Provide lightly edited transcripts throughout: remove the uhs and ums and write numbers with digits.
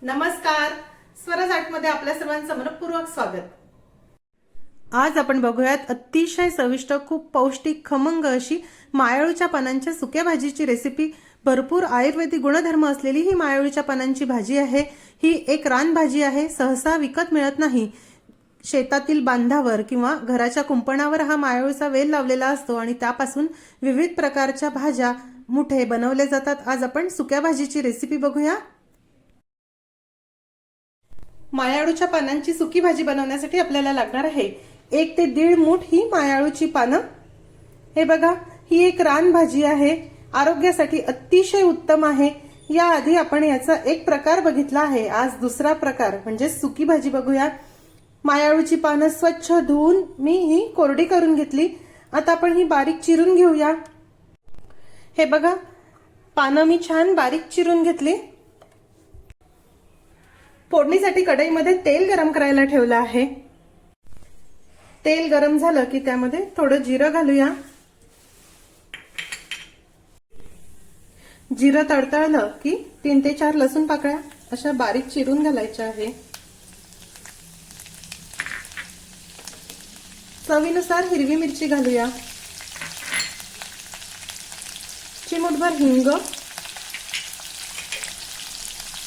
नमस्कार. स्वराज आर्टमध्ये आपल्या सर्वांचं मनपूर्वक स्वागत. आज आपण बघूयात अतिशय चविष्ट, खूप पौष्टिक, खमंग अशी मायाळूच्या पानांच्या सुक्या भाजीची रेसिपी. भरपूर आयुर्वेदिक गुणधर्म असलेली ही मायाळूच्या पानांची भाजी आहे. ही एक रानभाजी आहे, सहसा विकत मिळत नाही. शेतातील बांधावर किंवा घराच्या कुंपणावर हा मायाळूचा वेल लावलेला असतो आणि त्यापासून विविध प्रकारच्या भाज्या मुठे बनवले जातात. आज आपण सुक्या भाजीची रेसिपी बघूया. मायाळूच्या पानांची सुकी भाजी बनवण्यासाठी आपल्याला लागणार आहे 1 ते 1.5 मूठ ही मायाळूची पानं. हे बघा, ही एक रानभाजी आहे, आरोग्यासाठी अतिशय उत्तम आहे. याआधी आपण याचा एक प्रकार बघितला आहे, आज दुसरा प्रकार म्हणजे सुकी भाजी बघूया. मायाळूची पानं स्वच्छ धुवून मी ही कोरडी करून घेतली. आता आपण ही बारीक चिरून घेऊया. हे बघा, पानं मी छान बारीक चिरून घेतली. फोडणीसाठी कढईमध्ये तेल गरम करायला ठेवलं आहे. तेल गरम झालं की त्यामध्ये थोडं जिरं घालूया. जिरं तडतळलं की 3 ते 4 लसूण पाकळ्या अशा बारीक चिरून घालायच्या आहे. चवीनुसार हिरवी मिरची घालूया. चिमूटभर हिंग,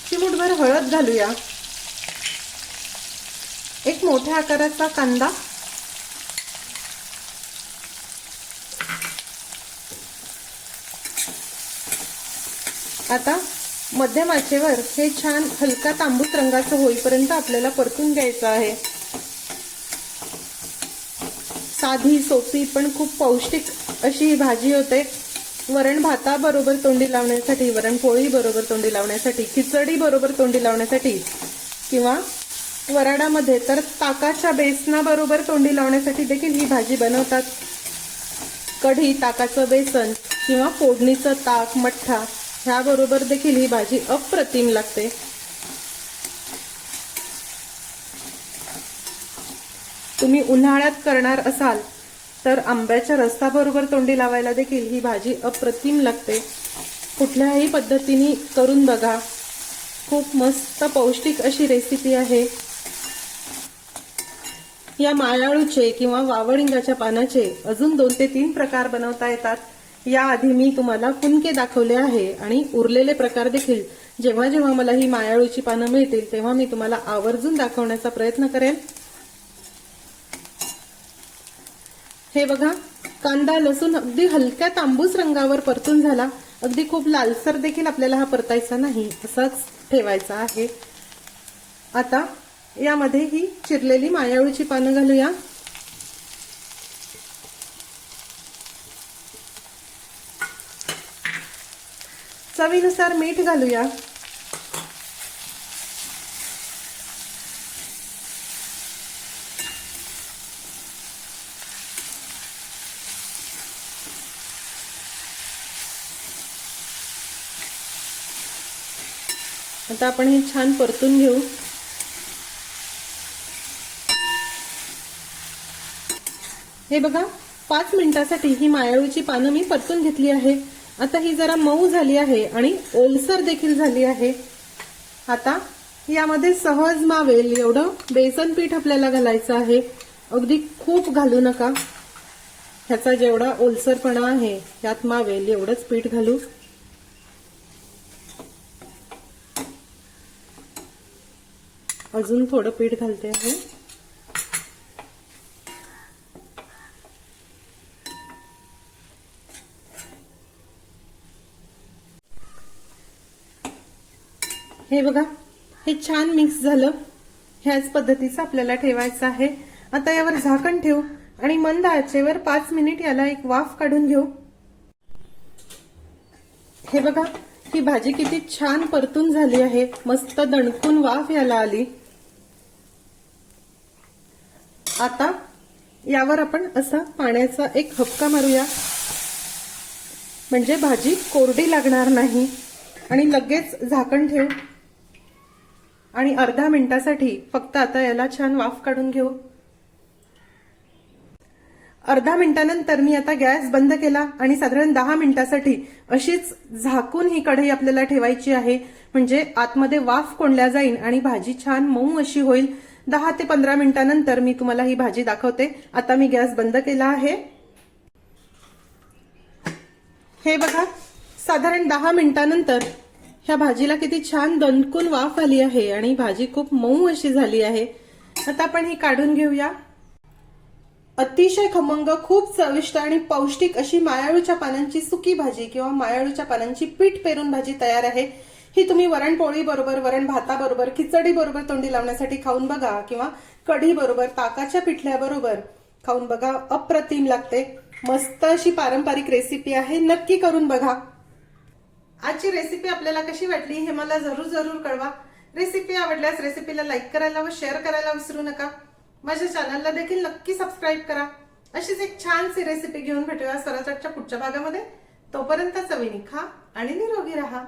चिमूटभर हळद घालूया. एक मोठ्या आकाराचा कांदा, आता मध्यम आचेवर हे छान हलका तांबूस रंगाचं होईपर्यंत आपल्याला परतून घ्यायचं आहे. साधी, सोपी पण खूप पौष्टिक अशी ही भाजी होते. वरण भाताबरोबर तोंडी लावण्यासाठी, वरण पोळी बरोबर तोंडी लावण्यासाठी, खिचडी बरोबर तोंडी लावण्यासाठी किंवा वराडामध्ये तर ताकाच्या बेसनाबरोबर तोंडी लावण्यासाठी देखील ही भाजी बनवतात. कढी, ताकाचं बेसन किंवा फोडणीचं ताक, मठ्ठा ह्याबरोबर देखील ही भाजी अप्रतिम लागते. तुम्ही उन्हाळ्यात करणार असाल तर आंब्याच्या रसाबरोबर तोंडी लावायला देखील ही भाजी अप्रतिम लागते. कुठल्याही पद्धतीने करून बघा, खूप मस्त पौष्टिक अशी रेसिपी आहे. या मायाळूचे किंवा वावळिंगाच्या पानाचे अजून 2 ते 3 प्रकार बनवता येतात. याआधी मी तुम्हाला फुनके दाखवले आहे आणि उरलेले प्रकार देखील जेव्हा जेव्हा मला ही मायाळूची पानं मिळतील तेव्हा मी तुम्हाला आवर्जून दाखवण्याचा प्रयत्न करेन. हे बघा, कांदा, लसूण अगदी हलक्या तांबूस रंगावर परतून झाला. अगदी खूप लालसर देखील आपल्याला हा परतायचा नाही, असाच ठेवायचा आहे. आता यामध्ये ही चिरलेली मायाळूची पानं घालूया. चवीनुसार मीठ घालूया. आता आपण हे छान परतून घेऊ. हे बघा, 5 मिनिटांसाठी ही मायाळूची पानं मी परतून घेतली आहे. आता ही जरा मऊ झाली आहे आणि ओलसर देखील झाली आहे. आता यामध्ये सहज मावेल एवढं बेसन पीठ आपल्याला घालायचं आहे. अगदी खूप घालू नका. ह्याचा जेवढा ओलसरपणा आहे यात मावेल एवढंच पीठ घालू. अजून थोडं पीठ घालते आहे. हे बघा, हे छान मिक्स झालं. ह्याच पद्धतीचं आपल्याला ठेवायचं आहे. आता यावर झाकण ठेवू आणि मंद आचेवर 5 मिनिट याला एक वाफ काढून घेऊ. हे बघा, ही भाजी किती छान परतून झाली आहे. मस्त दणकून वाफ याला आली. आता यावर आपण असा पाण्याचा एक हबका मारूया, म्हणजे भाजी कोरडी लागणार नाही. आणि लगेच झाकण ठेवू आणि अर्धा मिनिटासाठी फक्त आता याला छान वाफ काढून घेऊ. अर्धा मिनिटानंतर मी आता गॅस बंद केला आणि साधारण 10 मिनिटासाठी अशीच झाकून ही कढई आपल्याला ठेवायची आहे, म्हणजे आतमध्ये वाफ कोंडल्या जाईल आणि भाजी छान मऊ अशी होईल. 10 ते 15 मिनिटानंतर मी तुम्हाला ही भाजी दाखवते. आता मी गॅस बंद केला आहे. हे बघा, साधारण 10 मिनिटानंतर ह्या भाजीला किती छान दणकून वाफ आली आहे आणि भाजी खूप मऊ अशी झाली आहे. आता आपण ही काढून घेऊया. अतिशय खमंग, खूप चविष्ट आणि पौष्टिक अशी मायाळूच्या पानांची सुकी भाजी किंवा मायाळूच्या पानांची पीठ पेरून भाजी तयार आहे. ही तुम्ही वरण पोळी बरोबर, वरण भाताबरोबर, खिचडी बरोबर तोंडी लावण्यासाठी खाऊन बघा किंवा कढी बरोबर, ताकाच्या पिठल्याबरोबर खाऊन बघा. अप्रतिम लागते. मस्त अशी पारंपरिक रेसिपी आहे, नक्की करून बघा. आजची रेसिपी आपल्याला कशी वाटली हे मला जरूर कळवा. रेसिपी आवडल्यास रेसिपीला लाईक करायला व शेअर करायला विसरू नका. माझ्या चॅनलला देखील नक्की सबस्क्राईब करा. अशीच एक छानशी रेसिपी घेऊन भेटूया स्वराजच्या पुढच्या भागामध्ये. तोपर्यंत चवीने खा आणि निरोगी राहा.